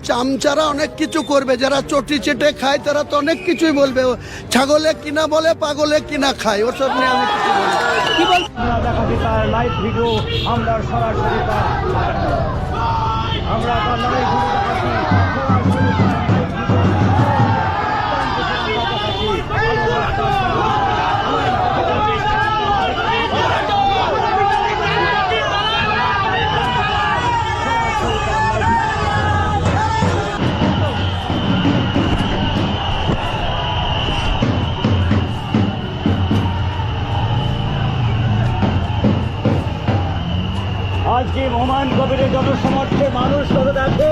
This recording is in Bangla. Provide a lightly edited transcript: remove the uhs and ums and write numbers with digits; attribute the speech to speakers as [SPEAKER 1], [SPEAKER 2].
[SPEAKER 1] চামচারা অনেক কিছু করবে, যারা চটি চেটে খায় তারা তো অনেক কিছুই বলবে, ছাগলে কিনা বলে পাগলে কিনা খায়, ওসব নিয়ে আমি কিছু বলবো না। কি বল
[SPEAKER 2] আমরা দেখাচ্ছি তার লাইভ ভিডিও, আমরা সরাসরি আমরা তার লাইভ ভিডিও আজকে হুমায়ুন কবিরের জনসমর্থে মানুষ করে দেখে